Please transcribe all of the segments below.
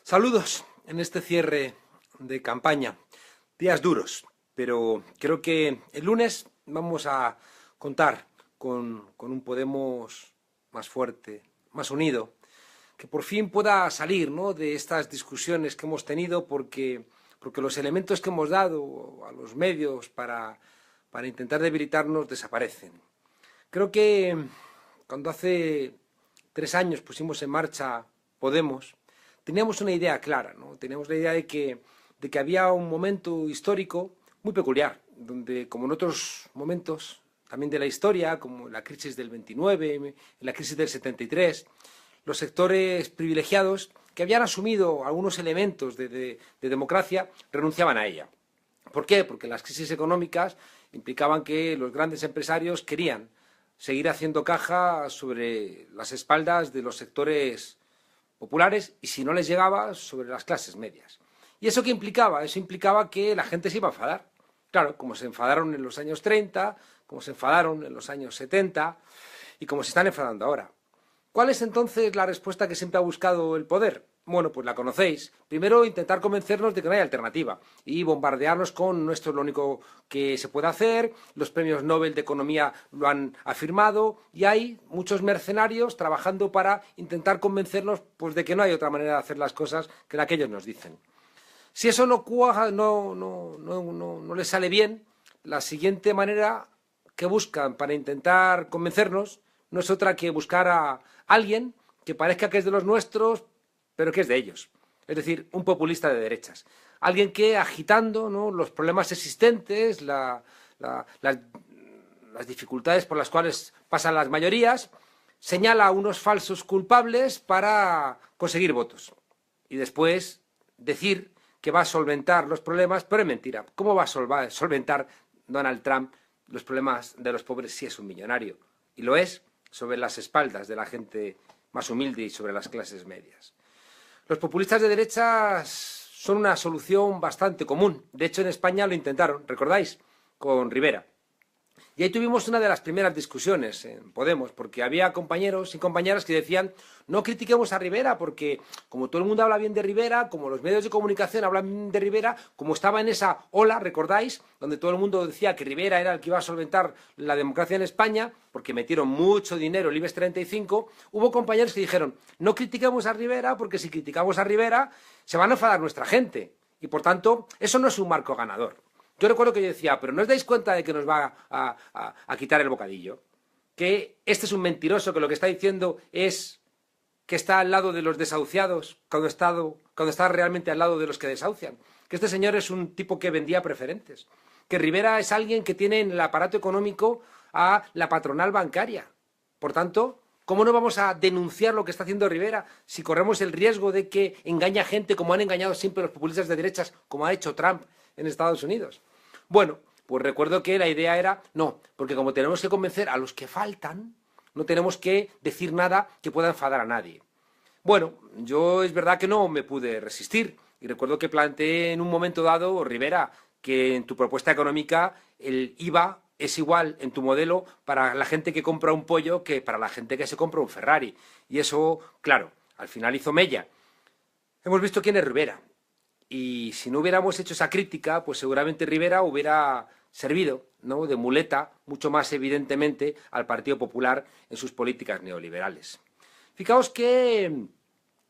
Saludos en este cierre de campaña. Días duros, pero creo que el lunes vamos a contar con un Podemos más fuerte, más unido, que por fin pueda salir, ¿no?, de estas discusiones que hemos tenido porque los elementos que hemos dado a los medios para intentar debilitarnos desaparecen. Creo que cuando hace 3 años pusimos en marcha Podemos, teníamos una idea clara, ¿no? Teníamos la idea de que había un momento histórico muy peculiar, donde, como en otros momentos también de la historia, como la crisis del 29, la crisis del 73, los sectores privilegiados que habían asumido algunos elementos de democracia renunciaban a ella. ¿Por qué? Porque las crisis económicas implicaban que los grandes empresarios querían seguir haciendo caja sobre las espaldas de los sectores populares y, si no les llegaba, sobre las clases medias. ¿Y eso qué implicaba? Eso implicaba que la gente se iba a enfadar. Claro, como se enfadaron en los años 30, como se enfadaron en los años 70 y como se están enfadando ahora. ¿Cuál es entonces la respuesta que siempre ha buscado el poder? Bueno, pues la conocéis. Primero, intentar convencernos de que no hay alternativa y bombardearnos con esto es lo único que se puede hacer, los premios Nobel de Economía lo han afirmado y hay muchos mercenarios trabajando para intentar convencernos, pues, de que no hay otra manera de hacer las cosas que la que ellos nos dicen. Si eso no cuaja, no les sale bien, la siguiente manera que buscan para intentar convencernos no es otra que buscar a alguien que parezca que es de los nuestros, pero que es de ellos. Es decir, un populista de derechas. Alguien que, agitando, ¿no?, los problemas existentes, las dificultades por las cuales pasan las mayorías, señala a unos falsos culpables para conseguir votos. Y después decir que va a solventar los problemas, pero es mentira. ¿Cómo va a solventar Donald Trump los problemas de los pobres si es un millonario? Y lo es sobre las espaldas de la gente más humilde y sobre las clases medias. Los populistas de derechas son una solución bastante común. De hecho, en España lo intentaron, ¿recordáis?, con Rivera. Y ahí tuvimos una de las primeras discusiones en Podemos, porque había compañeros y compañeras que decían no critiquemos a Rivera, porque como todo el mundo habla bien de Rivera, como los medios de comunicación hablan bien de Rivera, como estaba en esa ola, ¿recordáis?, donde todo el mundo decía que Rivera era el que iba a solventar la democracia en España, porque metieron mucho dinero el IBEX 35, hubo compañeros que dijeron no critiquemos a Rivera, porque si criticamos a Rivera se van a enfadar nuestra gente, y por tanto eso no es un marco ganador. Yo recuerdo que yo decía, pero ¿no os dais cuenta de que nos va a quitar el bocadillo? Que este es un mentiroso, que lo que está diciendo es que está al lado de los desahuciados cuando está realmente al lado de los que desahucian. Que este señor es un tipo que vendía preferentes. Que Rivera es alguien que tiene en el aparato económico a la patronal bancaria. Por tanto, ¿cómo no vamos a denunciar lo que está haciendo Rivera si corremos el riesgo de que engañe a gente como han engañado siempre los populistas de derechas, como ha hecho Trump en Estados Unidos? Bueno, pues recuerdo que la idea era, no, porque como tenemos que convencer a los que faltan, no tenemos que decir nada que pueda enfadar a nadie. Bueno, yo es verdad que no me pude resistir y recuerdo que planteé en un momento dado, Rivera, que en tu propuesta económica el IVA es igual en tu modelo para la gente que compra un pollo que para la gente que se compra un Ferrari. Y eso, claro, al final hizo mella. Hemos visto quién es Rivera. Y si no hubiéramos hecho esa crítica, pues seguramente Rivera hubiera servido, ¿no?, de muleta, mucho más evidentemente, al Partido Popular en sus políticas neoliberales. Fijaos que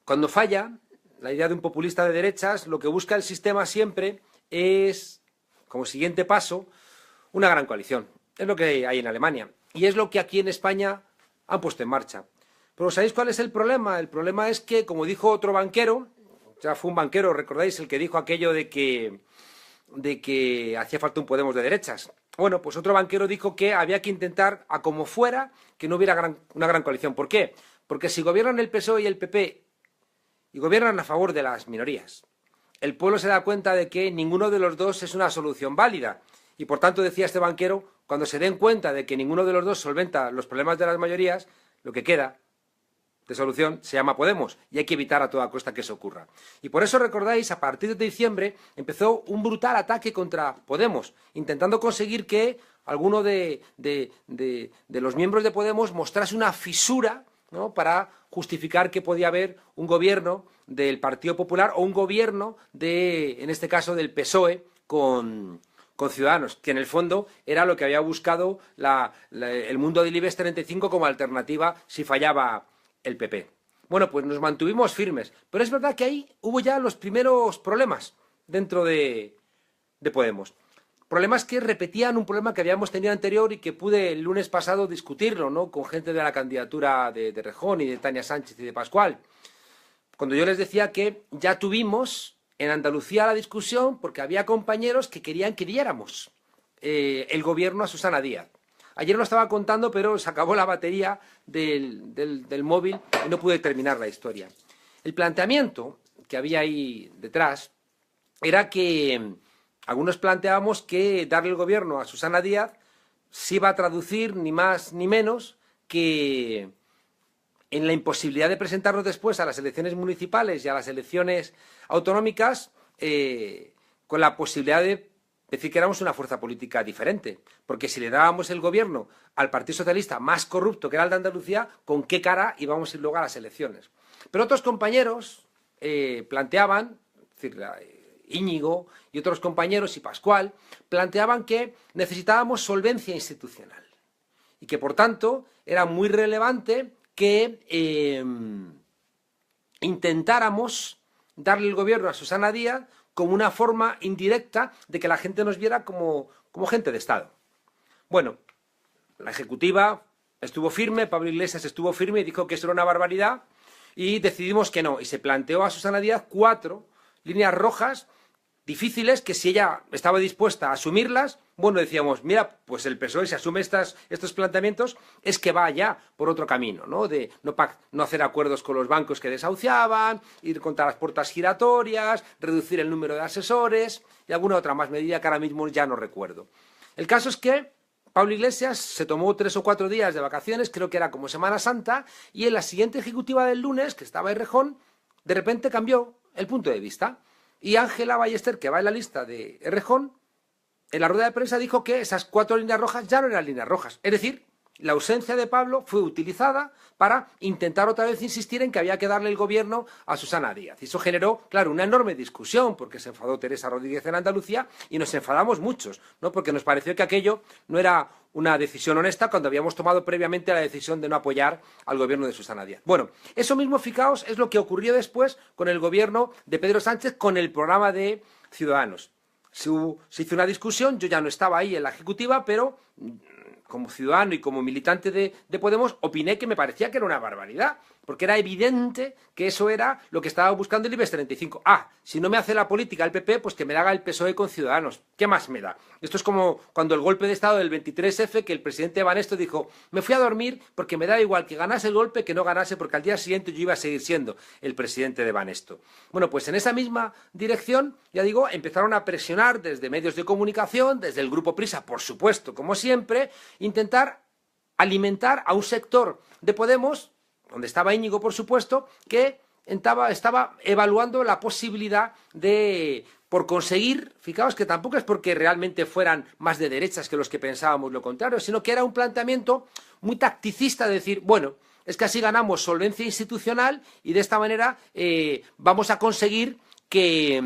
cuando falla la idea de un populista de derechas, lo que busca el sistema siempre es, como siguiente paso, una gran coalición. Es lo que hay en Alemania. Y es lo que aquí en España han puesto en marcha. Pero ¿sabéis cuál es el problema? El problema es que, como dijo otro banquero, ya fue un banquero, ¿recordáis?, el que dijo aquello de que hacía falta un Podemos de derechas. Bueno, pues otro banquero dijo que había que intentar, a como fuera, que no hubiera una gran coalición. ¿Por qué? Porque si gobiernan el PSOE y el PP y gobiernan a favor de las minorías, el pueblo se da cuenta de que ninguno de los dos es una solución válida. Y por tanto, decía este banquero, cuando se den cuenta de que ninguno de los dos solventa los problemas de las mayorías, lo que queda de solución se llama Podemos y hay que evitar a toda costa que eso ocurra. Y por eso, recordáis, a partir de diciembre empezó un brutal ataque contra Podemos, intentando conseguir que alguno de los miembros de Podemos mostrase una fisura, ¿no?, para justificar que podía haber un gobierno del Partido Popular o un gobierno en este caso, del PSOE con Ciudadanos, que en el fondo era lo que había buscado el mundo del IBEX 35 como alternativa si fallaba el PP. Bueno, pues nos mantuvimos firmes, pero es verdad que ahí hubo ya los primeros problemas dentro de Podemos. Problemas que repetían un problema que habíamos tenido anterior y que pude el lunes pasado discutirlo, ¿no?, con gente de la candidatura de Rejón y de Tania Sánchez y de Pascual. Cuando yo les decía que ya tuvimos en Andalucía la discusión porque había compañeros que querían que diéramos el gobierno a Susana Díaz. Ayer lo estaba contando, pero se acabó la batería del móvil y no pude terminar la historia. El planteamiento que había ahí detrás era que algunos planteábamos que darle el gobierno a Susana Díaz se iba a traducir ni más ni menos que en la imposibilidad de presentarnos después a las elecciones municipales y a las elecciones autonómicas con la posibilidad de decir que éramos una fuerza política diferente. Porque si le dábamos el gobierno al Partido Socialista más corrupto que era el de Andalucía, ¿con qué cara íbamos a ir luego a las elecciones? Pero otros compañeros planteaban, es decir, Íñigo y otros compañeros y Pascual, planteaban que necesitábamos solvencia institucional y que, por tanto, era muy relevante que intentáramos darle el gobierno a Susana Díaz como una forma indirecta de que la gente nos viera como gente de Estado. Bueno, la ejecutiva estuvo firme, Pablo Iglesias estuvo firme y dijo que eso era una barbaridad y decidimos que no. Y se planteó a Susana Díaz 4 líneas rojas difíciles que si ella estaba dispuesta a asumirlas, bueno, decíamos, mira, pues el PSOE si asume estos planteamientos es que va ya por otro camino, ¿no? De no hacer acuerdos con los bancos que desahuciaban, ir contra las puertas giratorias, reducir el número de asesores y alguna otra más medida que ahora mismo ya no recuerdo. El caso es que Pablo Iglesias se tomó 3 o 4 días de vacaciones, creo que era como Semana Santa, y en la siguiente ejecutiva del lunes, que estaba en Rejón, de repente cambió el punto de vista. Y Ángela Ballester, que va en la lista de Errejón, en la rueda de prensa dijo que esas 4 líneas rojas ya no eran líneas rojas. Es decir, la ausencia de Pablo fue utilizada para intentar otra vez insistir en que había que darle el gobierno a Susana Díaz. Y eso generó, claro, una enorme discusión, porque se enfadó Teresa Rodríguez en Andalucía y nos enfadamos muchos, ¿no?, porque nos pareció que aquello no era una decisión honesta cuando habíamos tomado previamente la decisión de no apoyar al gobierno de Susana Díaz. Bueno, eso mismo, fijaos, es lo que ocurrió después con el gobierno de Pedro Sánchez con el programa de Ciudadanos. Se hizo una discusión, yo ya no estaba ahí en la ejecutiva, pero como ciudadano y como militante de Podemos, opiné que me parecía que era una barbaridad, porque era evidente que eso era lo que estaba buscando el IBEX 35. Ah, si no me hace la política el PP, pues que me la haga el PSOE con Ciudadanos. ¿Qué más me da? Esto es como cuando el golpe de Estado del 23F, que el presidente Banesto dijo, me fui a dormir porque me da igual que ganase el golpe que no ganase, porque al día siguiente yo iba a seguir siendo el presidente de Banesto. Bueno, pues en esa misma dirección, ya digo, empezaron a presionar desde medios de comunicación, desde el Grupo Prisa, por supuesto, como siempre, intentar alimentar a un sector de Podemos, donde estaba Íñigo, por supuesto, que estaba evaluando la posibilidad de, por conseguir, fijaos que tampoco es porque realmente fueran más de derechas que los que pensábamos lo contrario, sino que era un planteamiento muy tacticista de decir, bueno, es que así ganamos solvencia institucional y de esta manera vamos a conseguir que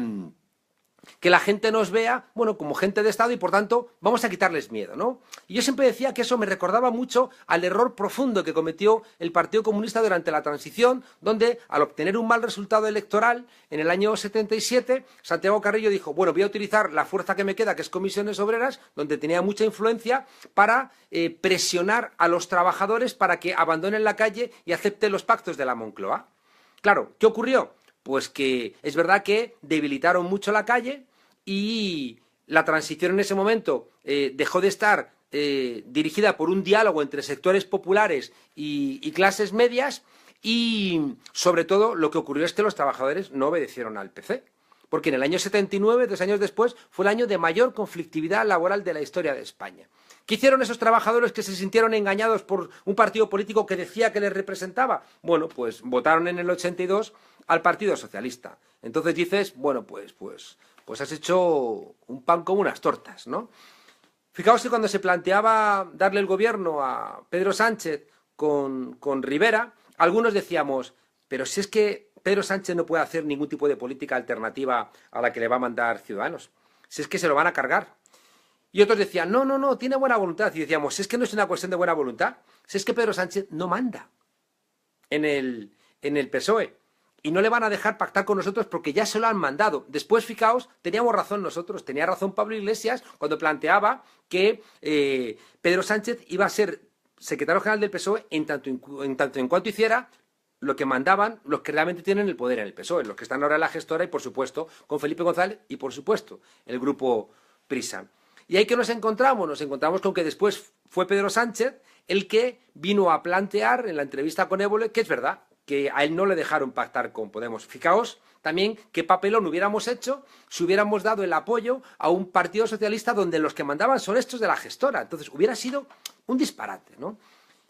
la gente nos vea, bueno, como gente de Estado y, por tanto, vamos a quitarles miedo, ¿no? Y yo siempre decía que eso me recordaba mucho al error profundo que cometió el Partido Comunista durante la transición, donde, al obtener un mal resultado electoral en el año 77, Santiago Carrillo dijo, bueno, voy a utilizar la fuerza que me queda, que es Comisiones Obreras, donde tenía mucha influencia, para presionar a los trabajadores para que abandonen la calle y acepten los pactos de la Moncloa. Claro, ¿qué ocurrió? Pues que es verdad que debilitaron mucho la calle y la transición en ese momento dejó de estar dirigida por un diálogo entre sectores populares y clases medias y, sobre todo, lo que ocurrió es que los trabajadores no obedecieron al PC. Porque en el año 79, 2 años después, fue el año de mayor conflictividad laboral de la historia de España. ¿Qué hicieron esos trabajadores que se sintieron engañados por un partido político que decía que les representaba? Bueno, pues votaron en el 82 al Partido Socialista. Entonces dices, bueno, pues has hecho un pan como unas tortas, ¿no? Fijaos que cuando se planteaba darle el gobierno a Pedro Sánchez con Rivera, algunos decíamos, pero si es que Pedro Sánchez no puede hacer ningún tipo de política alternativa a la que le va a mandar Ciudadanos. Si es que se lo van a cargar. Y otros decían, no, no, no, tiene buena voluntad. Y decíamos, si es que no es una cuestión de buena voluntad, si es que Pedro Sánchez no manda en el PSOE. Y no le van a dejar pactar con nosotros porque ya se lo han mandado. Después, fijaos, teníamos razón nosotros, tenía razón Pablo Iglesias cuando planteaba que Pedro Sánchez iba a ser secretario general del PSOE en tanto en cuanto hiciera lo que mandaban los que realmente tienen el poder en el PSOE, los que están ahora en la gestora y, por supuesto, con Felipe González y, por supuesto, el grupo Prisa. ¿Y ahí que nos encontramos? Nos encontramos con que después fue Pedro Sánchez el que vino a plantear en la entrevista con Évole que es verdad, que a él no le dejaron pactar con Podemos. Fijaos también qué papelón hubiéramos hecho si hubiéramos dado el apoyo a un partido socialista donde los que mandaban son estos de la gestora. Entonces hubiera sido un disparate, ¿no?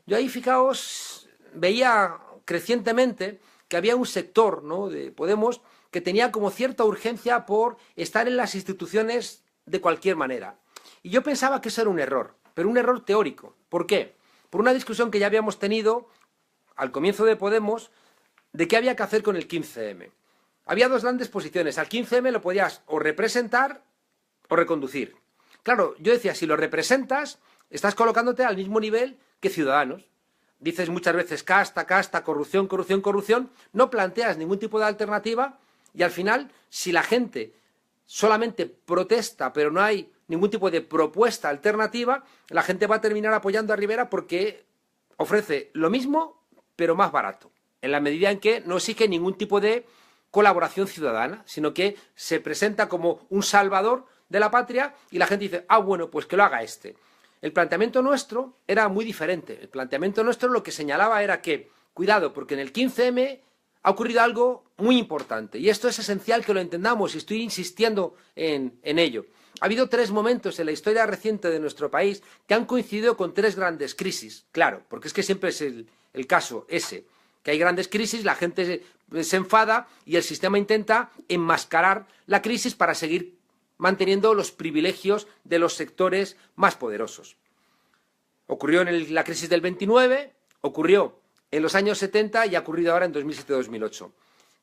Yo ahí, fijaos, veía crecientemente que había un sector, ¿no?, de Podemos que tenía como cierta urgencia por estar en las instituciones de cualquier manera. Y yo pensaba que eso era un error, pero un error teórico. ¿Por qué? Por una discusión que ya habíamos tenido al comienzo de Podemos de qué había que hacer con el 15M. Había dos grandes posiciones. Al 15M lo podías o representar o reconducir. Claro, yo decía, si lo representas, estás colocándote al mismo nivel que Ciudadanos. Dices muchas veces casta, casta, corrupción, corrupción, corrupción, no planteas ningún tipo de alternativa y al final, si la gente solamente protesta, pero no hay ningún tipo de propuesta alternativa, la gente va a terminar apoyando a Rivera porque ofrece lo mismo, pero más barato, en la medida en que no exige ningún tipo de colaboración ciudadana, sino que se presenta como un salvador de la patria y la gente dice, ah, bueno, pues que lo haga este. El planteamiento nuestro era muy diferente. El planteamiento nuestro lo que señalaba era que, cuidado, porque en el 15M ha ocurrido algo muy importante y esto es esencial que lo entendamos y estoy insistiendo en ello. Ha habido tres momentos en la historia reciente de nuestro país que han coincidido con tres grandes crisis. Claro, porque es que siempre es el caso ese, que hay grandes crisis, la gente se enfada y el sistema intenta enmascarar la crisis para seguir manteniendo los privilegios de los sectores más poderosos. Ocurrió en la crisis del 29, ocurrió en los años 70 y ha ocurrido ahora en 2007-2008.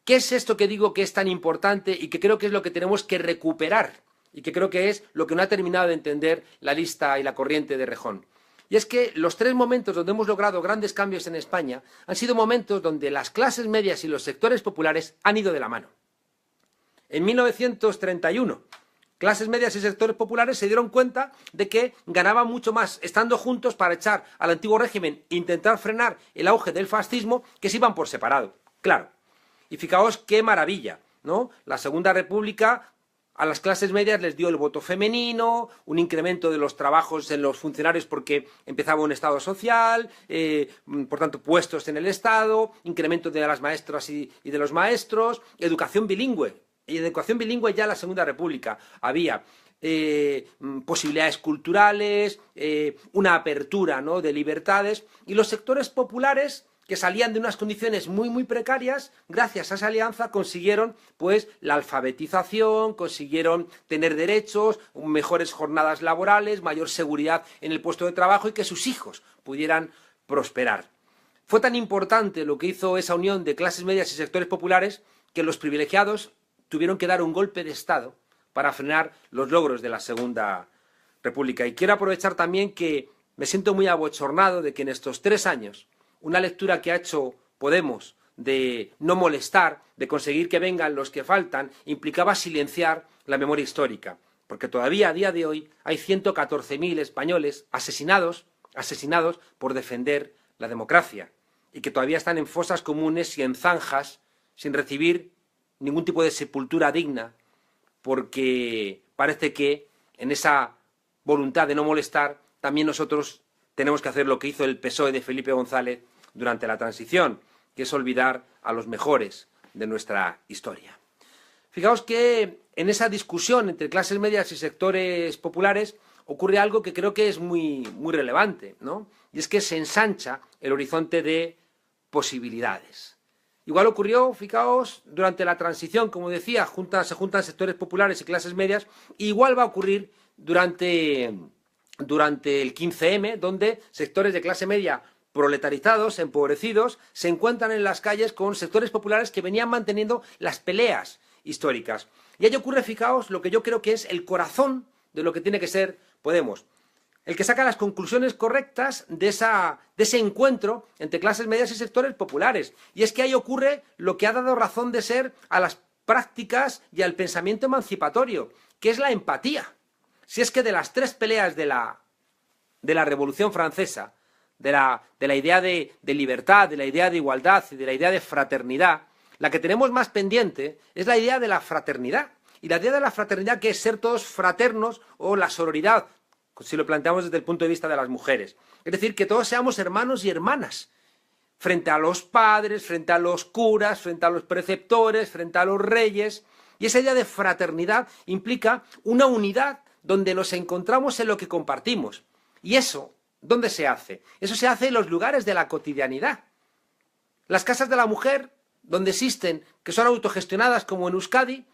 ¿Qué es esto que digo que es tan importante y que creo que es lo que tenemos que recuperar? Y que creo que es lo que no ha terminado de entender la lista y la corriente de Rejón. Y es que los tres momentos donde hemos logrado grandes cambios en España han sido momentos donde las clases medias y los sectores populares han ido de la mano. En 1931, clases medias y sectores populares se dieron cuenta de que ganaban mucho más estando juntos para echar al antiguo régimen e intentar frenar el auge del fascismo que si iban por separado. Claro. Y fijaos qué maravilla, ¿no? La Segunda República a las clases medias les dio el voto femenino, un incremento de los trabajos en los funcionarios porque empezaba un Estado social, por tanto puestos en el Estado, incremento de las maestras y de los maestros, educación bilingüe. Y en educación bilingüe ya en la Segunda República había posibilidades culturales, una apertura, ¿no?, de libertades, y los sectores populares que salían de unas condiciones muy, muy precarias, gracias a esa alianza consiguieron, pues, la alfabetización, consiguieron tener derechos, mejores jornadas laborales, mayor seguridad en el puesto de trabajo y que sus hijos pudieran prosperar. Fue tan importante lo que hizo esa unión de clases medias y sectores populares que los privilegiados tuvieron que dar un golpe de Estado para frenar los logros de la Segunda República. Y quiero aprovechar también que me siento muy abochornado de que en estos 3 años una lectura que ha hecho Podemos de no molestar, de conseguir que vengan los que faltan, implicaba silenciar la memoria histórica, porque todavía a día de hoy hay 114.000 españoles asesinados por defender la democracia y que todavía están en fosas comunes y en zanjas sin recibir ningún tipo de sepultura digna, porque parece que en esa voluntad de no molestar también nosotros tenemos que hacer lo que hizo el PSOE de Felipe González durante la transición, que es olvidar a los mejores de nuestra historia. Fijaos que en esa discusión entre clases medias y sectores populares ocurre algo que creo que es muy, muy relevante, ¿no? Y es que se ensancha el horizonte de posibilidades. Igual ocurrió, fijaos, durante la transición, como decía, se juntan sectores populares y clases medias, e igual va a ocurrir durante el 15M, donde sectores de clase media proletarizados, empobrecidos, se encuentran en las calles con sectores populares que venían manteniendo las peleas históricas. Y ahí ocurre, fijaos, lo que yo creo que es el corazón de lo que tiene que ser Podemos. El que saca las conclusiones correctas de ese encuentro entre clases medias y sectores populares. Y es que ahí ocurre lo que ha dado razón de ser a las prácticas y al pensamiento emancipatorio, que es la empatía. Si es que de las tres peleas de la Revolución Francesa, de la idea de libertad, de la idea de igualdad y de la idea de fraternidad, la que tenemos más pendiente es la idea de la fraternidad. Y la idea de la fraternidad, que es ser todos fraternos, o la sororidad, si lo planteamos desde el punto de vista de las mujeres. Es decir, que todos seamos hermanos y hermanas, frente a los padres, frente a los curas, frente a los preceptores, frente a los reyes. Y esa idea de fraternidad implica una unidad donde nos encontramos en lo que compartimos. Y eso, ¿dónde se hace? Eso se hace en los lugares de la cotidianidad. Las casas de la mujer, donde existen, que son autogestionadas como en Euskadi,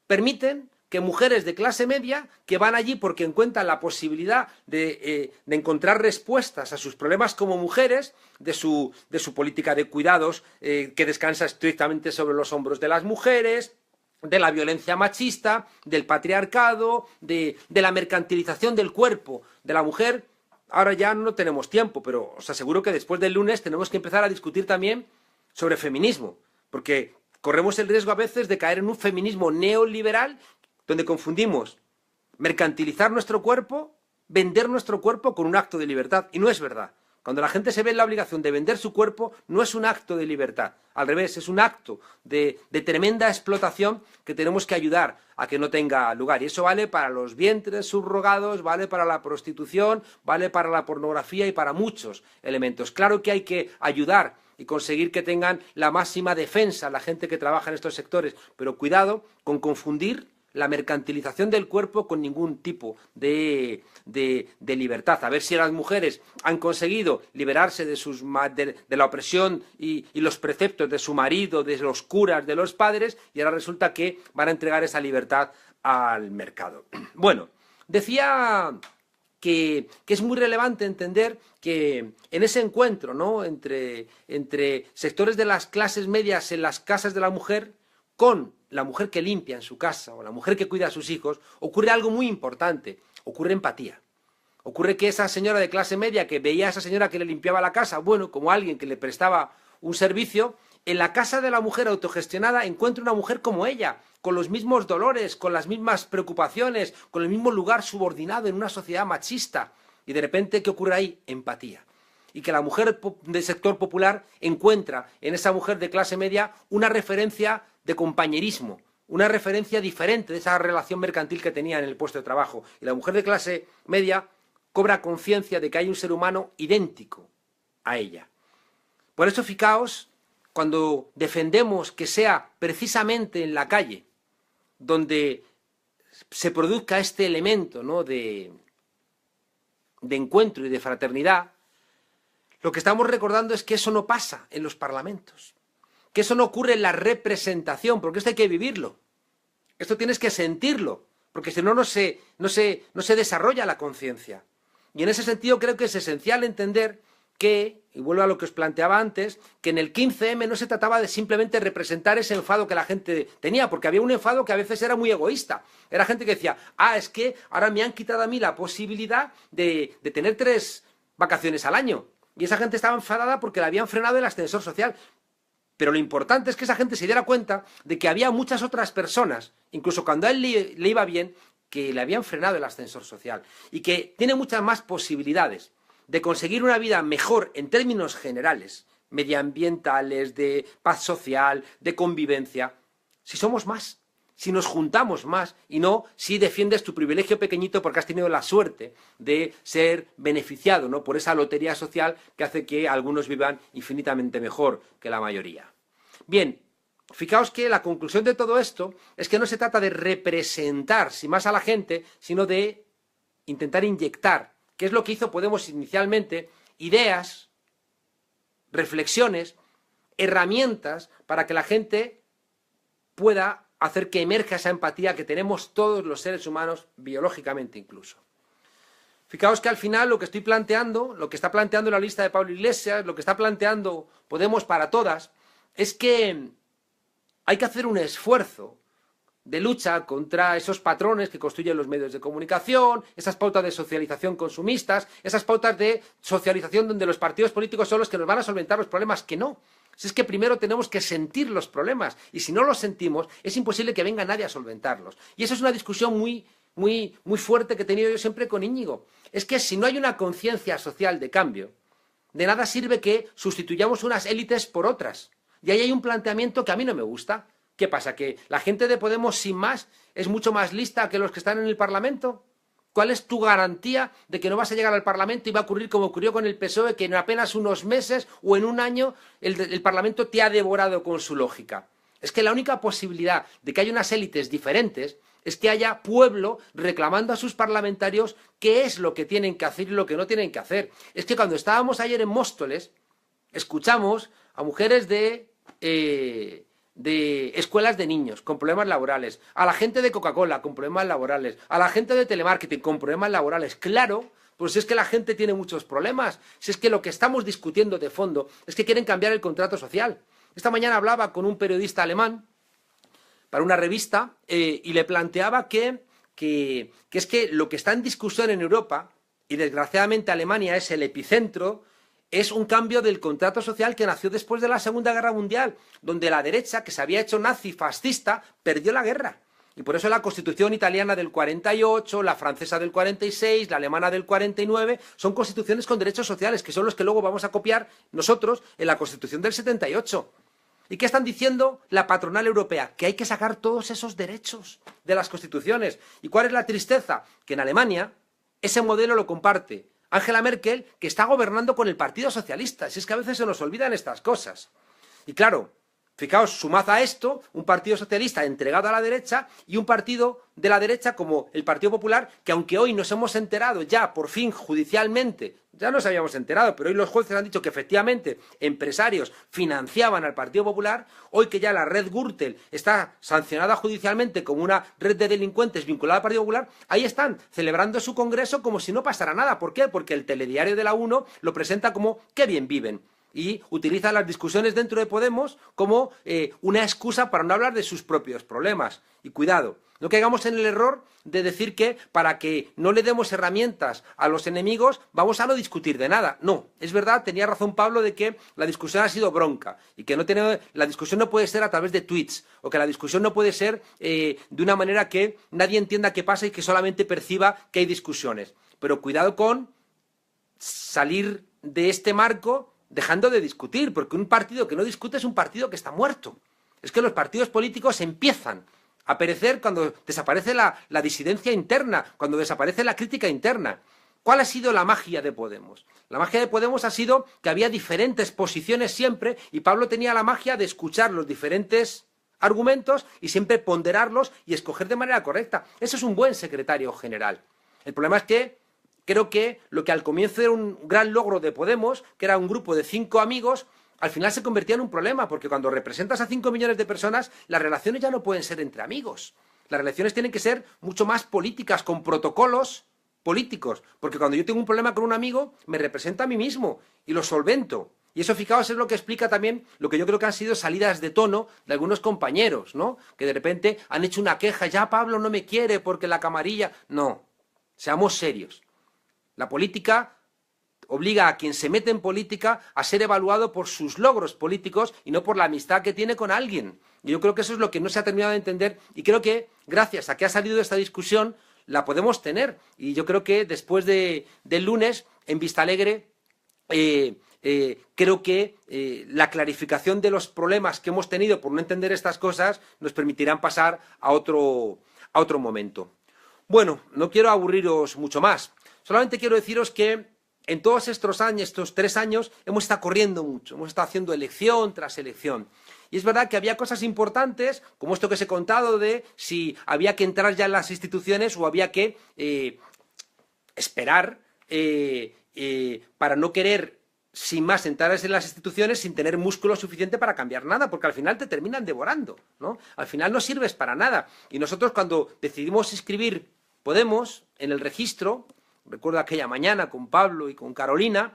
permiten que mujeres de clase media, que van allí porque encuentran la posibilidad de encontrar respuestas a sus problemas como mujeres, de su política de cuidados que descansa estrictamente sobre los hombros de las mujeres, de la violencia machista, del patriarcado, de la mercantilización del cuerpo de la mujer. Ahora ya no tenemos tiempo, pero os aseguro que después del lunes tenemos que empezar a discutir también sobre feminismo, porque corremos el riesgo a veces de caer en un feminismo neoliberal donde confundimos mercantilizar nuestro cuerpo, vender nuestro cuerpo con un acto de libertad. Y no es verdad. Cuando la gente se ve en la obligación de vender su cuerpo, no es un acto de libertad. Al revés, es un acto de tremenda explotación que tenemos que ayudar a que no tenga lugar. Y eso vale para los vientres subrogados, vale para la prostitución, vale para la pornografía y para muchos elementos. Claro que hay que ayudar y conseguir que tengan la máxima defensa la gente que trabaja en estos sectores, pero cuidado con confundir la mercantilización del cuerpo con ningún tipo de libertad. A ver si las mujeres han conseguido liberarse de la opresión y los preceptos de su marido, de los curas, de los padres, y ahora resulta que van a entregar esa libertad al mercado. Bueno, decía que es muy relevante entender que en ese encuentro, ¿no?, entre sectores de las clases medias en las casas de la mujer con la mujer que limpia en su casa o la mujer que cuida a sus hijos, ocurre algo muy importante, ocurre empatía. Ocurre que esa señora de clase media que veía a esa señora que le limpiaba la casa, bueno, como alguien que le prestaba un servicio, en la casa de la mujer autogestionada encuentra una mujer como ella, con los mismos dolores, con las mismas preocupaciones, con el mismo lugar subordinado en una sociedad machista. Y de repente, ¿qué ocurre ahí? Empatía. Y que la mujer del sector popular encuentra en esa mujer de clase media una referencia de compañerismo, una referencia diferente de esa relación mercantil que tenía en el puesto de trabajo. Y la mujer de clase media cobra conciencia de que hay un ser humano idéntico a ella. Por eso, fijaos, cuando defendemos que sea precisamente en la calle donde se produzca este elemento, ¿no?, de encuentro y de fraternidad, lo que estamos recordando es que eso no pasa en los parlamentos, que eso no ocurre en la representación, porque esto hay que vivirlo, esto tienes que sentirlo, porque si no, no se desarrolla la conciencia. Y en ese sentido creo que es esencial entender que, y vuelvo a lo que os planteaba antes, que en el 15M no se trataba de simplemente representar ese enfado que la gente tenía, porque había un enfado que a veces era muy egoísta. Era gente que decía, es que ahora me han quitado a mí la posibilidad de tener 3 vacaciones al año. Y esa gente estaba enfadada porque le habían frenado el ascensor social. Pero lo importante es que esa gente se diera cuenta de que había muchas otras personas, incluso cuando a él le iba bien, que le habían frenado el ascensor social y que tiene muchas más posibilidades de conseguir una vida mejor en términos generales, medioambientales, de paz social, de convivencia, si somos más, si nos juntamos más y no si defiendes tu privilegio pequeñito porque has tenido la suerte de ser beneficiado, ¿no?, por esa lotería social que hace que algunos vivan infinitamente mejor que la mayoría. Bien, fijaos que la conclusión de todo esto es que no se trata de representar sin más a la gente, sino de intentar inyectar, que es lo que hizo Podemos inicialmente, ideas, reflexiones, herramientas para que la gente pueda hacer que emerja esa empatía que tenemos todos los seres humanos, biológicamente incluso. Fijaos que al final lo que estoy planteando, lo que está planteando la lista de Pablo Iglesias, lo que está planteando Podemos para Todas, es que hay que hacer un esfuerzo de lucha contra esos patrones que construyen los medios de comunicación, esas pautas de socialización consumistas, esas pautas de socialización donde los partidos políticos son los que nos van a solventar los problemas, que no. Si es que primero tenemos que sentir los problemas, y si no los sentimos, es imposible que venga nadie a solventarlos. Y eso es una discusión muy fuerte que he tenido yo siempre con Íñigo. Es que si no hay una conciencia social de cambio, de nada sirve que sustituyamos unas élites por otras. Y ahí hay un planteamiento que a mí no me gusta. ¿Qué pasa? ¿Que la gente de Podemos, sin más, es mucho más lista que los que están en el Parlamento? ¿Cuál es tu garantía de que no vas a llegar al Parlamento y va a ocurrir como ocurrió con el PSOE, que en apenas unos meses o en un año el Parlamento te ha devorado con su lógica? Es que la única posibilidad de que haya unas élites diferentes es que haya pueblo reclamando a sus parlamentarios qué es lo que tienen que hacer y lo que no tienen que hacer. Es que cuando estábamos ayer en Móstoles, escuchamos a mujeres de escuelas de niños con problemas laborales, a la gente de Coca-Cola con problemas laborales, a la gente de telemarketing con problemas laborales. Claro, pues es que la gente tiene muchos problemas. Si es que lo que estamos discutiendo de fondo es que quieren cambiar el contrato social. Esta mañana hablaba con un periodista alemán para una revista y le planteaba que es que lo que está en discusión en Europa, y desgraciadamente Alemania es el epicentro, es un cambio del contrato social que nació después de la Segunda Guerra Mundial, donde la derecha, que se había hecho nazi, fascista, perdió la guerra. Y por eso la Constitución italiana del 48, la francesa del 46, la alemana del 49, son constituciones con derechos sociales, que son los que luego vamos a copiar nosotros en la Constitución del 78. ¿Y qué están diciendo la patronal europea? Que hay que sacar todos esos derechos de las constituciones. ¿Y cuál es la tristeza? Que en Alemania ese modelo lo comparte Angela Merkel, que está gobernando con el Partido Socialista. Si es que a veces se nos olvidan estas cosas. Y claro, fijaos, sumad a esto un Partido Socialista entregado a la derecha y un partido de la derecha como el Partido Popular, que aunque hoy nos hemos enterado ya por fin judicialmente, ya nos habíamos enterado, pero hoy los jueces han dicho que efectivamente empresarios financiaban al Partido Popular, hoy que ya la red Gürtel está sancionada judicialmente como una red de delincuentes vinculada al Partido Popular, ahí están celebrando su congreso como si no pasara nada. ¿Por qué? Porque el telediario de la 1 lo presenta como qué bien viven. Y utiliza las discusiones dentro de Podemos como una excusa para no hablar de sus propios problemas. Y cuidado, no caigamos en el error de decir que para que no le demos herramientas a los enemigos vamos a no discutir de nada. No, es verdad, tenía razón Pablo de que la discusión ha sido bronca y que la discusión no puede ser a través de tweets o que la discusión no puede ser de una manera que nadie entienda qué pasa y que solamente perciba que hay discusiones. Pero cuidado con salir de este marco dejando de discutir, porque un partido que no discute es un partido que está muerto. Es que los partidos políticos empiezan a perecer cuando desaparece la disidencia interna, cuando desaparece la crítica interna. ¿Cuál ha sido la magia de Podemos? La magia de Podemos ha sido que había diferentes posiciones siempre y Pablo tenía la magia de escuchar los diferentes argumentos y siempre ponderarlos y escoger de manera correcta. Eso es un buen secretario general. El problema es que creo que lo que al comienzo era un gran logro de Podemos, que era un grupo de 5 amigos, al final se convertía en un problema, porque cuando representas a 5 millones de personas, las relaciones ya no pueden ser entre amigos. Las relaciones tienen que ser mucho más políticas, con protocolos políticos, porque cuando yo tengo un problema con un amigo, me representa a mí mismo y lo solvento. Y eso, fijaos, es lo que explica también lo que yo creo que han sido salidas de tono de algunos compañeros, ¿no? Que de repente han hecho una queja, ya Pablo no me quiere porque la camarilla... No, seamos serios. La política obliga a quien se mete en política a ser evaluado por sus logros políticos y no por la amistad que tiene con alguien. Y yo creo que eso es lo que no se ha terminado de entender y creo que gracias a que ha salido esta discusión la podemos tener. Y yo creo que después del lunes en Vistalegre creo que la clarificación de los problemas que hemos tenido por no entender estas cosas nos permitirán pasar a otro momento. Bueno, no quiero aburriros mucho más. Solamente quiero deciros que en todos estos años, estos 3 años, hemos estado corriendo mucho, hemos estado haciendo elección tras elección. Y es verdad que había cosas importantes, como esto que os he contado, de si había que entrar ya en las instituciones o había que esperar para no querer, sin más, entrar en las instituciones sin tener músculo suficiente para cambiar nada, porque al final te terminan devorando, ¿no? Al final no sirves para nada. Y nosotros cuando decidimos inscribir Podemos en el registro, recuerdo aquella mañana con Pablo y con Carolina,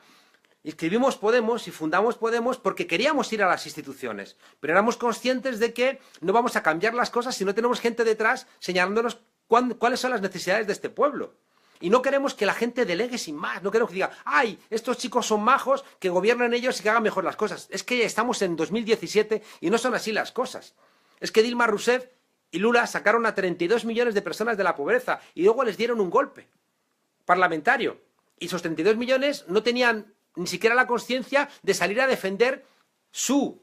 escribimos Podemos y fundamos Podemos porque queríamos ir a las instituciones, pero éramos conscientes de que no vamos a cambiar las cosas si no tenemos gente detrás señalándonos cuáles son las necesidades de este pueblo. Y no queremos que la gente delegue sin más, no queremos que diga, ¡ay, estos chicos son majos, que gobiernen ellos y que hagan mejor las cosas! Es que estamos en 2017 y no son así las cosas. Es que Dilma Rousseff y Lula sacaron a 32 millones de personas de la pobreza y luego les dieron un golpe parlamentario. Y esos 32 millones no tenían ni siquiera la conciencia de salir a defender su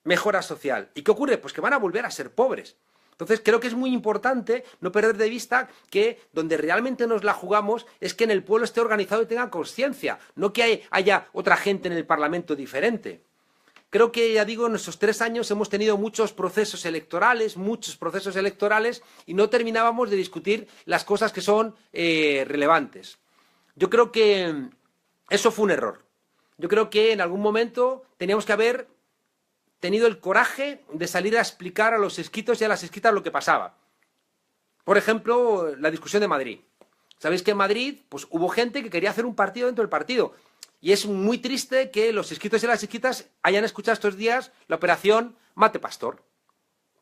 mejora social. ¿Y qué ocurre? Pues que van a volver a ser pobres. Entonces creo que es muy importante no perder de vista que donde realmente nos la jugamos es que en el pueblo esté organizado y tenga conciencia, no que haya otra gente en el Parlamento diferente. Creo que, ya digo, en estos 3 años hemos tenido muchos procesos electorales y no terminábamos de discutir las cosas que son relevantes. Yo creo que eso fue un error. Yo creo que en algún momento teníamos que haber tenido el coraje de salir a explicar a los esquitos y a las esquitas lo que pasaba. Por ejemplo, la discusión de Madrid. Sabéis que en Madrid pues, hubo gente que quería hacer un partido dentro del partido. Y es muy triste que los esquitos y las esquitas hayan escuchado estos días la operación Mate Pastor.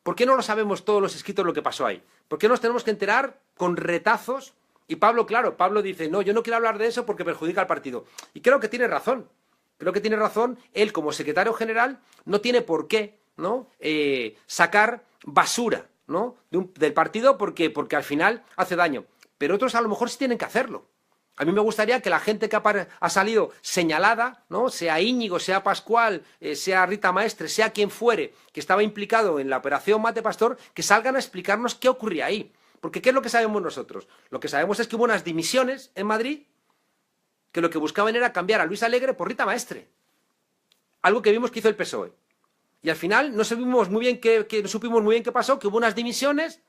¿Por qué no lo sabemos todos los esquitos lo que pasó ahí? ¿Por qué nos tenemos que enterar con retazos? Y Pablo, claro, Pablo dice, no, yo no quiero hablar de eso porque perjudica al partido. Y creo que tiene razón. Creo que tiene razón. Él, como secretario general, no tiene por qué, ¿no? Sacar basura, ¿no? del partido porque al final hace daño. Pero otros a lo mejor sí tienen que hacerlo. A mí me gustaría que la gente que ha salido señalada, ¿no? Sea Íñigo, sea Pascual, sea Rita Maestre, sea quien fuere, que estaba implicado en la operación Mate Pastor, que salgan a explicarnos qué ocurría ahí. Porque ¿qué es lo que sabemos nosotros? Lo que sabemos es que hubo unas dimisiones en Madrid que lo que buscaban era cambiar a Luis Alegre por Rita Maestre. Algo que vimos que hizo el PSOE. Y al final no supimos muy bien qué pasó, que hubo unas dimisiones,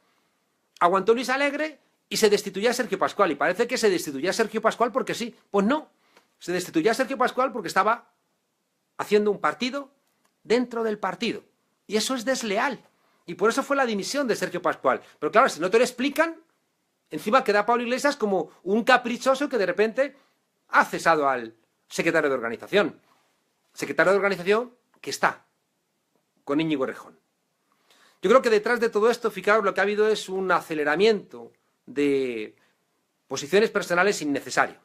aguantó Luis Alegre y se destituyó a Sergio Pascual. Y parece que se destituyó a Sergio Pascual porque sí. Pues no. Se destituyó a Sergio Pascual porque estaba haciendo un partido dentro del partido. Y eso es desleal. Y por eso fue la dimisión de Sergio Pascual. Pero claro, si no te lo explican, encima queda Pablo Iglesias como un caprichoso que de repente ha cesado al secretario de organización. Secretario de organización que está con Íñigo Errejón. Yo creo que detrás de todo esto, fijaos, lo que ha habido es un aceleramiento de posiciones personales innecesario.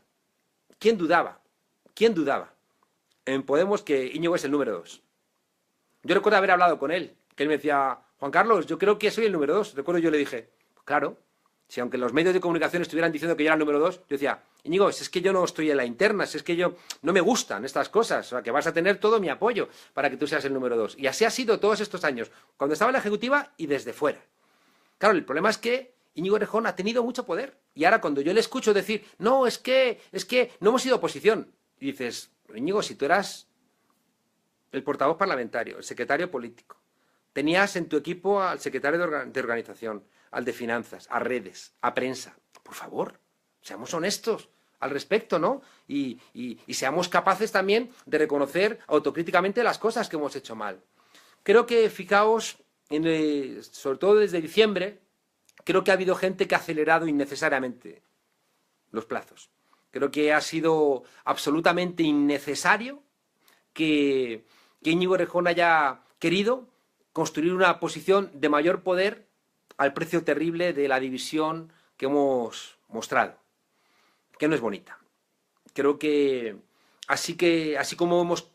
¿Quién dudaba? ¿Quién dudaba en Podemos que Íñigo es el número 2? Yo recuerdo haber hablado con él, que él me decía, Juan Carlos, yo creo que soy el número 2. Recuerdo yo le dije, claro, si aunque los medios de comunicación estuvieran diciendo que yo era el número 2, yo decía, Íñigo, si es que yo no estoy en la interna, si es que yo no me gustan estas cosas, o sea, que vas a tener todo mi apoyo para que tú seas el número 2. Y así ha sido todos estos años, cuando estaba en la Ejecutiva y desde fuera. Claro, el problema es que Íñigo Errejón ha tenido mucho poder. Y ahora cuando yo le escucho decir, no, es que no hemos sido oposición, y dices, Íñigo, si tú eras el portavoz parlamentario, el secretario político, tenías en tu equipo al secretario de organización, al de finanzas, a redes, a prensa. Por favor, seamos honestos al respecto, ¿no? Y seamos capaces también de reconocer autocríticamente las cosas que hemos hecho mal. Creo que, fijaos, sobre todo desde diciembre, creo que ha habido gente que ha acelerado innecesariamente los plazos. Creo que ha sido absolutamente innecesario que Íñigo Errejón haya querido construir una posición de mayor poder al precio terrible de la división que hemos mostrado, que no es bonita. Creo que así como hemos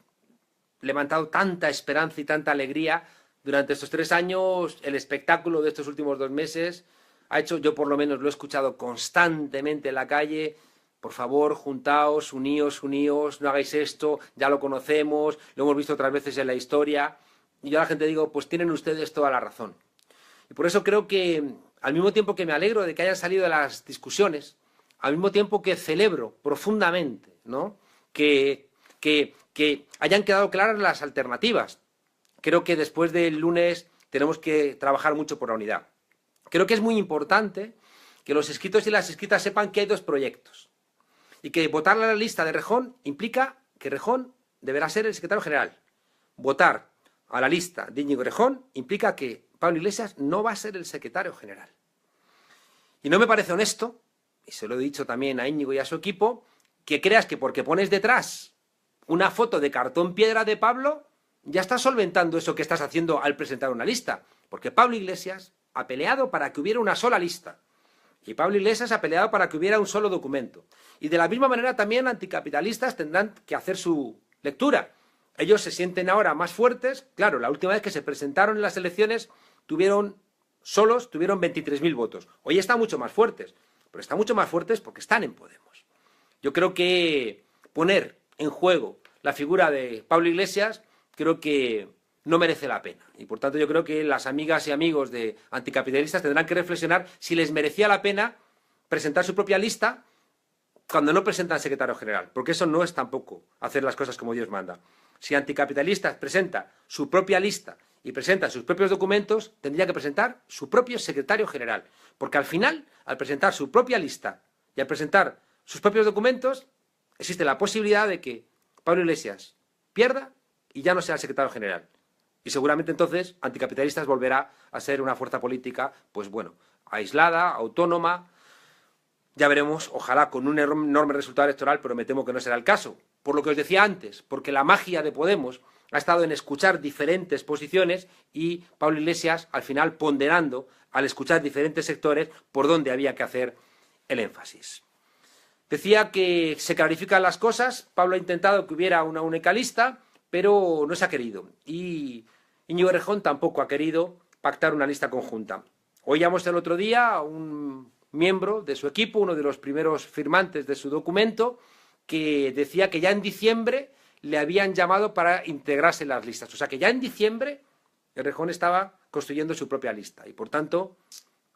levantado tanta esperanza y tanta alegría durante estos 3 años, el espectáculo de estos últimos 2 meses ha hecho, yo por lo menos lo he escuchado constantemente en la calle, por favor, juntaos, uníos, no hagáis esto, ya lo conocemos, lo hemos visto otras veces en la historia. Y yo a la gente digo, pues tienen ustedes toda la razón. Y por eso creo que, al mismo tiempo que me alegro de que hayan salido de las discusiones, al mismo tiempo que celebro profundamente, ¿no?, que hayan quedado claras las alternativas, creo que después del lunes tenemos que trabajar mucho por la unidad. Creo que es muy importante que los escritos y las escritas sepan que hay 2 proyectos y que votar a la lista de Errejón implica que Errejón deberá ser el secretario general. Votar a la lista de Íñigo Errejón implica que Pablo Iglesias no va a ser el secretario general. Y no me parece honesto y se lo he dicho también a Íñigo y a su equipo, que creas que porque pones detrás una foto de cartón piedra de Pablo, ya estás solventando eso que estás haciendo al presentar una lista. Porque Pablo Iglesias ha peleado para que hubiera una sola lista. Y Pablo Iglesias ha peleado para que hubiera un solo documento. Y de la misma manera también anticapitalistas tendrán que hacer su lectura. Ellos se sienten ahora más fuertes. Claro, la última vez que se presentaron en las elecciones tuvieron 23.000 votos. Hoy están mucho más fuertes. Pero están mucho más fuertes porque están en Podemos. Yo creo que poner en juego la figura de Pablo Iglesias, creo que no merece la pena. Y por tanto yo creo que las amigas y amigos de anticapitalistas tendrán que reflexionar si les merecía la pena presentar su propia lista cuando no presentan secretario general, porque eso no es tampoco hacer las cosas como Dios manda. Si anticapitalistas presenta su propia lista y presenta sus propios documentos, tendría que presentar su propio secretario general, porque al final, al presentar su propia lista y al presentar sus propios documentos, existe la posibilidad de que Pablo Iglesias pierda y ya no sea el secretario general. Y seguramente entonces anticapitalistas volverá a ser una fuerza política, pues bueno, aislada, autónoma. Ya veremos, ojalá con un enorme resultado electoral, pero me temo que no será el caso. Por lo que os decía antes, porque la magia de Podemos ha estado en escuchar diferentes posiciones y Pablo Iglesias al final ponderando al escuchar diferentes sectores por dónde había que hacer el énfasis. Decía que se clarifican las cosas. Pablo ha intentado que hubiera una única lista, pero no se ha querido. Y Íñigo Errejón tampoco ha querido pactar una lista conjunta. Oíamos el otro día a un miembro de su equipo, uno de los primeros firmantes de su documento, que decía que ya en diciembre le habían llamado para integrarse en las listas. O sea que ya en diciembre Errejón estaba construyendo su propia lista. Y por tanto,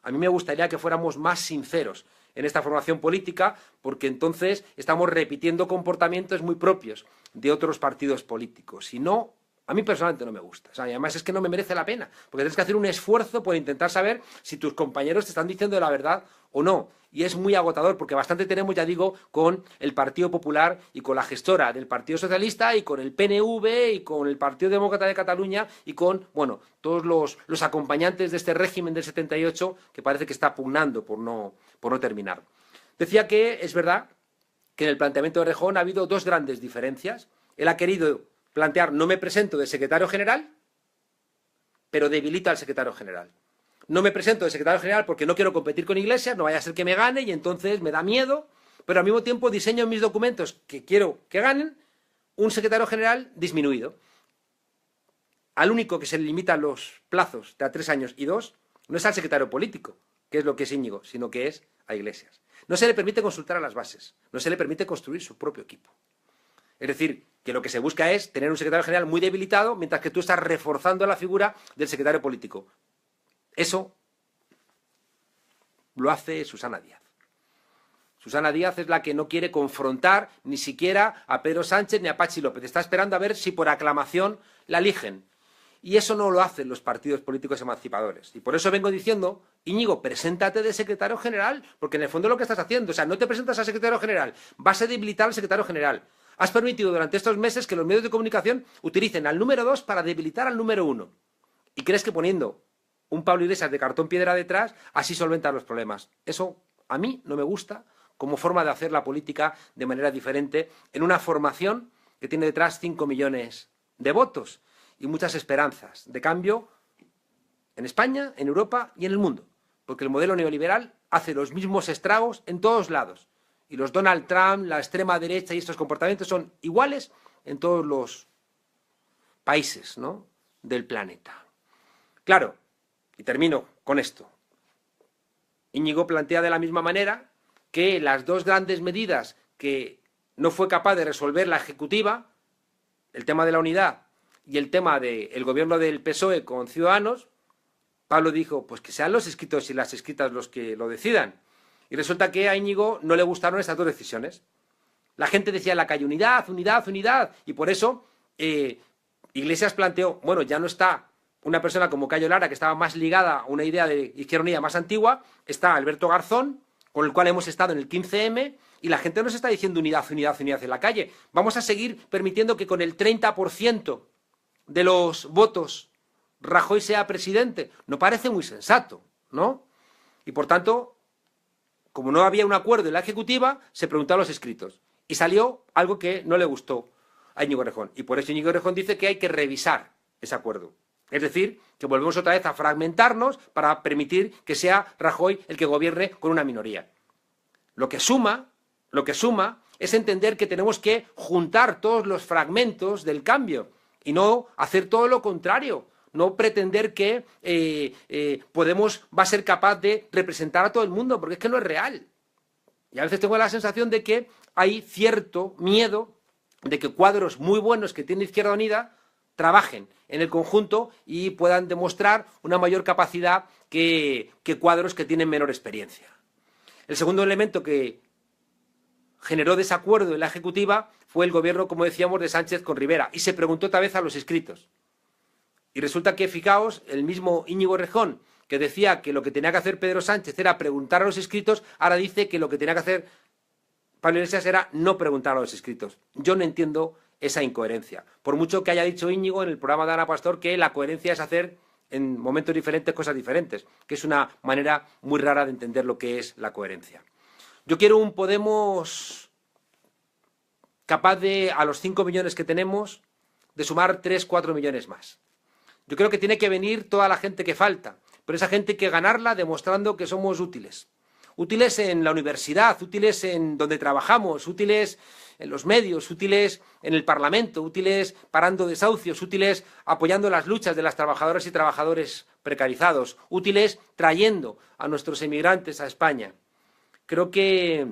a mí me gustaría que fuéramos más sinceros en esta formación política, porque entonces estamos repitiendo comportamientos muy propios de otros partidos políticos. Y no, a mí personalmente no me gusta. O sea, y además es que no me merece la pena, porque tienes que hacer un esfuerzo por intentar saber si tus compañeros te están diciendo la verdad o no. Y es muy agotador, porque bastante tenemos, ya digo, con el Partido Popular y con la gestora del Partido Socialista y con el PNV y con el Partido Demócrata de Cataluña y con, bueno, todos los acompañantes de este régimen del 78 que parece que está pugnando por no terminar. Decía que es verdad que en el planteamiento de Errejón ha habido dos grandes diferencias. Él ha querido plantear: no me presento de secretario general, pero debilita al secretario general. No me presento de secretario general porque no quiero competir con Iglesias, no vaya a ser que me gane y entonces me da miedo, pero al mismo tiempo diseño en mis documentos que quiero que ganen un secretario general disminuido. Al único que se le limitan los plazos de a 3 años y 2 no es al secretario político, que es lo que es Íñigo, sino que es a Iglesias. No se le permite consultar a las bases, no se le permite construir su propio equipo. Es decir, que lo que se busca es tener un secretario general muy debilitado, mientras que tú estás reforzando la figura del secretario político. Eso lo hace Susana Díaz. Susana Díaz es la que no quiere confrontar ni siquiera a Pedro Sánchez ni a Patxi López. Está esperando a ver si por aclamación la eligen. Y eso no lo hacen los partidos políticos emancipadores. Y por eso vengo diciendo: Íñigo, preséntate de secretario general, porque en el fondo es lo que estás haciendo. O sea, no te presentas a secretario general, vas a debilitar al secretario general. Has permitido durante estos meses que los medios de comunicación utilicen al número 2 para debilitar al número 1. ¿Y crees que poniendo un Pablo Iglesias de cartón piedra detrás, así solventar los problemas? Eso a mí no me gusta como forma de hacer la política de manera diferente en una formación que tiene detrás 5 millones de votos y muchas esperanzas de cambio en España, en Europa y en el mundo. Porque el modelo neoliberal hace los mismos estragos en todos lados. Y los Donald Trump, la extrema derecha y estos comportamientos son iguales en todos los países, ¿no?, del planeta. Claro, y termino con esto. Íñigo plantea de la misma manera que las dos grandes medidas que no fue capaz de resolver la Ejecutiva, el tema de la unidad y el tema del gobierno del PSOE con Ciudadanos, Pablo dijo, pues que sean los escritos y las escritas los que lo decidan. Y resulta que a Íñigo no le gustaron estas dos decisiones. La gente decía en la calle: unidad, unidad, unidad. Y por eso Iglesias planteó, bueno, ya no está una persona como Cayo Lara, que estaba más ligada a una idea de Izquierda Unida más antigua, está Alberto Garzón, con el cual hemos estado en el 15M, y la gente nos está diciendo unidad, unidad, unidad en la calle. Vamos a seguir permitiendo que con el 30% de los votos Rajoy sea presidente. No parece muy sensato, ¿no? Y por tanto, como no había un acuerdo en la ejecutiva, se preguntó a los escritos. Y salió algo que no le gustó a Íñigo Errejón. Y por eso Íñigo Errejón dice que hay que revisar ese acuerdo. Es decir, que volvemos otra vez a fragmentarnos para permitir que sea Rajoy el que gobierne con una minoría. Lo que suma es entender que tenemos que juntar todos los fragmentos del cambio y no hacer todo lo contrario. No pretender que Podemos va a ser capaz de representar a todo el mundo, porque es que no es real. Y a veces tengo la sensación de que hay cierto miedo de que cuadros muy buenos que tiene Izquierda Unida trabajen en el conjunto y puedan demostrar una mayor capacidad que cuadros que tienen menor experiencia. El segundo elemento que generó desacuerdo en la ejecutiva fue el gobierno, como decíamos, de Sánchez con Rivera, y se preguntó otra vez a los escritos. Y resulta que, fijaos, el mismo Íñigo Errejón, que decía que lo que tenía que hacer Pedro Sánchez era preguntar a los escritos, ahora dice que lo que tenía que hacer Pablo Iglesias era no preguntar a los escritos. Yo no entiendo esa incoherencia. Por mucho que haya dicho Íñigo en el programa de Ana Pastor que la coherencia es hacer en momentos diferentes cosas diferentes, que es una manera muy rara de entender lo que es la coherencia. Yo quiero un Podemos capaz de, a los 5 millones que tenemos, de sumar 3, 4 millones más. Yo creo que tiene que venir toda la gente que falta, pero esa gente hay que ganarla demostrando que somos útiles. Útiles en la universidad, útiles en donde trabajamos, útiles en los medios, útiles en el Parlamento, útiles parando desahucios, útiles apoyando las luchas de las trabajadoras y trabajadores precarizados, útiles trayendo a nuestros emigrantes a España. Creo que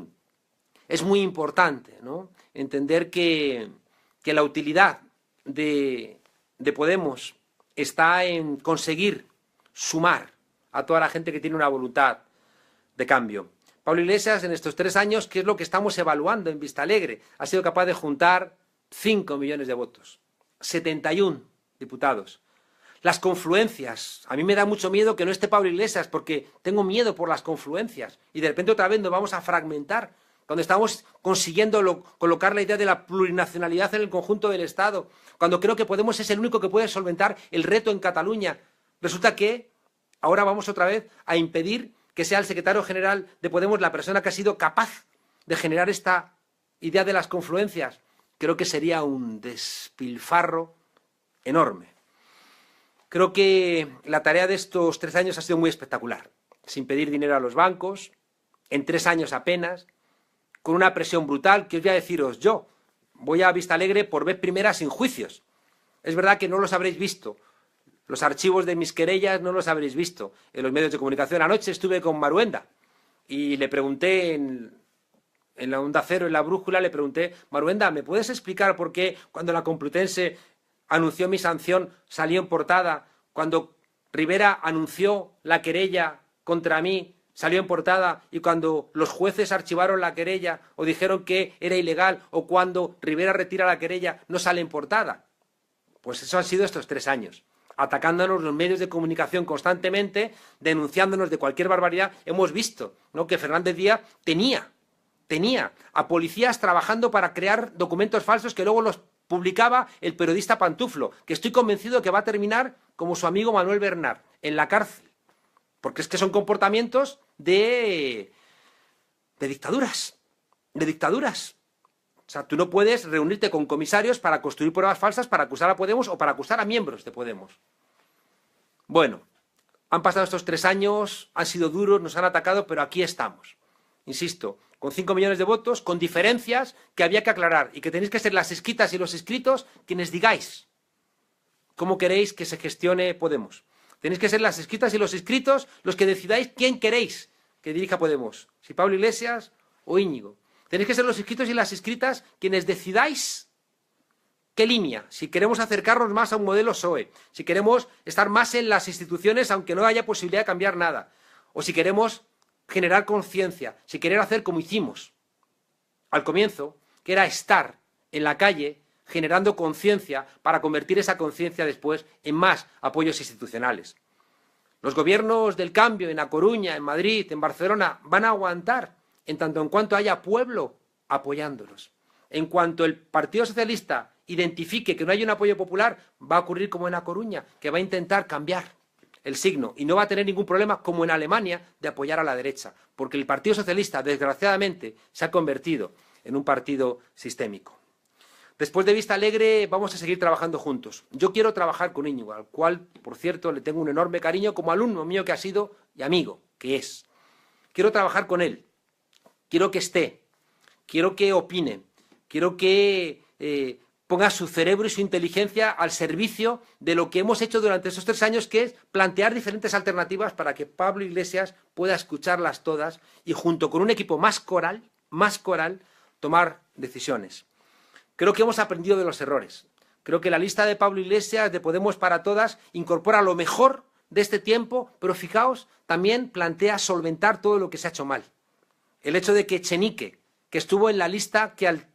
es muy importante, ¿no?, entender que la utilidad de Podemos está en conseguir sumar a toda la gente que tiene una voluntad de cambio. Pablo Iglesias, en estos 3 años, ¿qué es lo que estamos evaluando en Vistalegre? Ha sido capaz de juntar 5 millones de votos, 71 diputados. Las confluencias. A mí me da mucho miedo que no esté Pablo Iglesias, porque tengo miedo por las confluencias. Y de repente otra vez nos vamos a fragmentar, cuando estamos consiguiendo colocar la idea de la plurinacionalidad en el conjunto del Estado, cuando creo que Podemos es el único que puede solventar el reto en Cataluña. Resulta que ahora vamos otra vez a impedir que sea el secretario general de Podemos la persona que ha sido capaz de generar esta idea de las confluencias. Creo que sería un despilfarro enorme. Creo que la tarea de estos 3 años ha sido muy espectacular, sin pedir dinero a los bancos, en 3 años apenas, con una presión brutal, que os voy a deciros yo. Voy a Vistalegre por vez primera sin juicios. Es verdad que no los habréis visto. Los archivos de mis querellas no los habréis visto en los medios de comunicación. Anoche estuve con Maruenda y le pregunté en la Onda Cero, en La Brújula, le pregunté: Maruenda, ¿me puedes explicar por qué cuando la Complutense anunció mi sanción salió en portada, cuando Rivera anunció la querella contra mí salió en portada, y cuando los jueces archivaron la querella o dijeron que era ilegal, o cuando Rivera retira la querella, no sale en portada? Pues eso han sido estos 3 años. Atacándonos los medios de comunicación constantemente, denunciándonos de cualquier barbaridad. Hemos visto, ¿no?, que Fernández Díaz tenía a policías trabajando para crear documentos falsos que luego los publicaba el periodista Pantuflo, que estoy convencido que va a terminar como su amigo Manuel Bernard, en la cárcel. Porque es que son comportamientos de dictaduras. De dictaduras. O sea, tú no puedes reunirte con comisarios para construir pruebas falsas para acusar a Podemos o para acusar a miembros de Podemos. Bueno, han pasado estos 3 años, han sido duros, nos han atacado, pero aquí estamos. Insisto, con 5 millones de votos, con diferencias que había que aclarar y que tenéis que ser las escritas y los escritos quienes digáis cómo queréis que se gestione Podemos. Tenéis que ser las escritas y los escritos los que decidáis quién queréis que dirija Podemos, si Pablo Iglesias o Íñigo. Tenéis que ser los escritos y las escritas quienes decidáis qué línea, si queremos acercarnos más a un modelo PSOE, si queremos estar más en las instituciones aunque no haya posibilidad de cambiar nada, o si queremos generar conciencia, si querer hacer como hicimos al comienzo, que era estar en la calle generando conciencia para convertir esa conciencia después en más apoyos institucionales. Los gobiernos del cambio en A Coruña, en Madrid, en Barcelona, van a aguantar en tanto en cuanto haya pueblo apoyándolos. En cuanto el Partido Socialista identifique que no hay un apoyo popular, va a ocurrir como en A Coruña, que va a intentar cambiar el signo y no va a tener ningún problema, como en Alemania, de apoyar a la derecha, porque el Partido Socialista, desgraciadamente, se ha convertido en un partido sistémico. Después de Vista Alegre vamos a seguir trabajando juntos. Yo quiero trabajar con Íñigo, al cual, por cierto, le tengo un enorme cariño como alumno mío que ha sido y amigo que es. Quiero trabajar con él, quiero que esté, quiero que opine, quiero que ponga su cerebro y su inteligencia al servicio de lo que hemos hecho durante estos 3 años, que es plantear diferentes alternativas para que Pablo Iglesias pueda escucharlas todas y, junto con un equipo más coral, tomar decisiones. Creo que hemos aprendido de los errores. Creo que la lista de Pablo Iglesias, de Podemos para Todas, incorpora lo mejor de este tiempo, pero fijaos, también plantea solventar todo lo que se ha hecho mal. El hecho de que Echenique, que estuvo en la lista que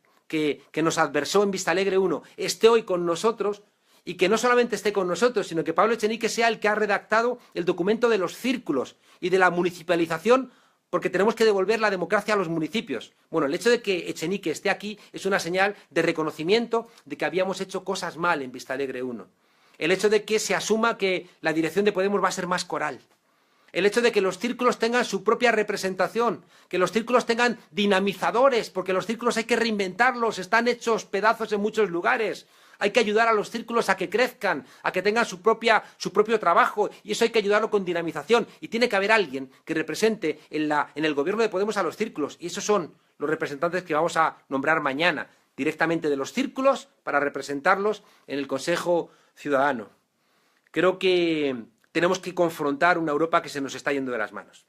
nos adversó en Vista Alegre 1, esté hoy con nosotros, y que no solamente esté con nosotros, sino que Pablo Echenique sea el que ha redactado el documento de los círculos y de la municipalización, porque tenemos que devolver la democracia a los municipios. Bueno, el hecho de que Echenique esté aquí es una señal de reconocimiento de que habíamos hecho cosas mal en Vista Alegre 1. El hecho de que se asuma que la dirección de Podemos va a ser más coral. El hecho de que los círculos tengan su propia representación, que los círculos tengan dinamizadores, porque los círculos hay que reinventarlos, están hechos pedazos en muchos lugares. Hay que ayudar a los círculos a que crezcan, a que tengan su propio trabajo, y eso hay que ayudarlo con dinamización. Y tiene que haber alguien que represente en el gobierno de Podemos a los círculos, y esos son los representantes que vamos a nombrar mañana, directamente de los círculos, para representarlos en el Consejo Ciudadano. Creo que tenemos que confrontar una Europa que se nos está yendo de las manos.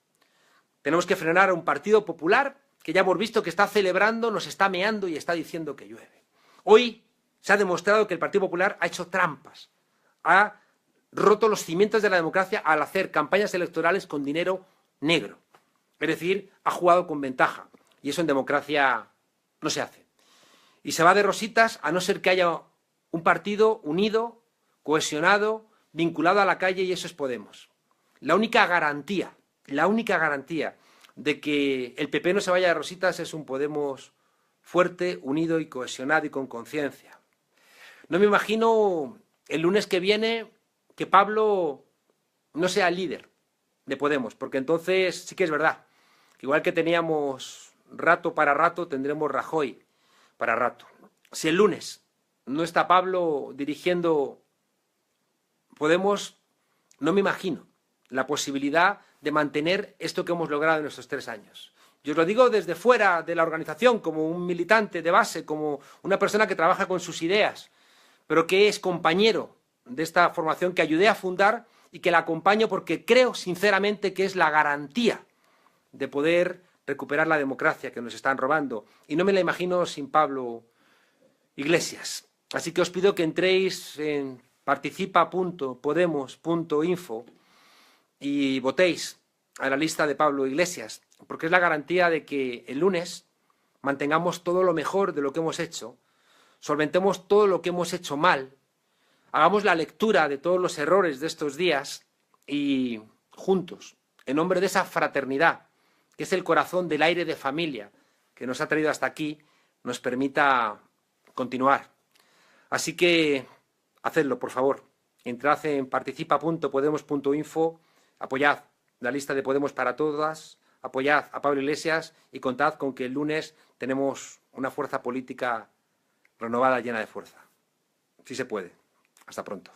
Tenemos que frenar a un Partido Popular que ya hemos visto que está celebrando, nos está meando y está diciendo que llueve. Hoy se ha demostrado que el Partido Popular ha hecho trampas, ha roto los cimientos de la democracia al hacer campañas electorales con dinero negro. Es decir, ha jugado con ventaja, y eso en democracia no se hace. Y se va de rositas a no ser que haya un partido unido, cohesionado, vinculado a la calle, y eso es Podemos. La única garantía de que el PP no se vaya de rositas es un Podemos fuerte, unido y cohesionado y con conciencia. No me imagino el lunes que viene que Pablo no sea el líder de Podemos, porque entonces sí que es verdad que igual que teníamos rato para rato, tendremos Rajoy para rato. Si el lunes no está Pablo dirigiendo Podemos, no me imagino la posibilidad de mantener esto que hemos logrado en estos 3 años. Yo os lo digo desde fuera de la organización, como un militante de base, como una persona que trabaja con sus ideas, pero que es compañero de esta formación que ayudé a fundar y que la acompaño porque creo sinceramente que es la garantía de poder recuperar la democracia que nos están robando. Y no me la imagino sin Pablo Iglesias. Así que os pido que entréis en participa.podemos.info y votéis a la lista de Pablo Iglesias, porque es la garantía de que el lunes mantengamos todo lo mejor de lo que hemos hecho, solventemos todo lo que hemos hecho mal, hagamos la lectura de todos los errores de estos días y juntos, en nombre de esa fraternidad, que es el corazón del aire de familia que nos ha traído hasta aquí, nos permita continuar. Así que hacedlo, por favor. Entrad en participa.podemos.info, apoyad la lista de Podemos para Todas, apoyad a Pablo Iglesias y contad con que el lunes tenemos una fuerza política renovada, llena de fuerza. Sí se puede. Hasta pronto.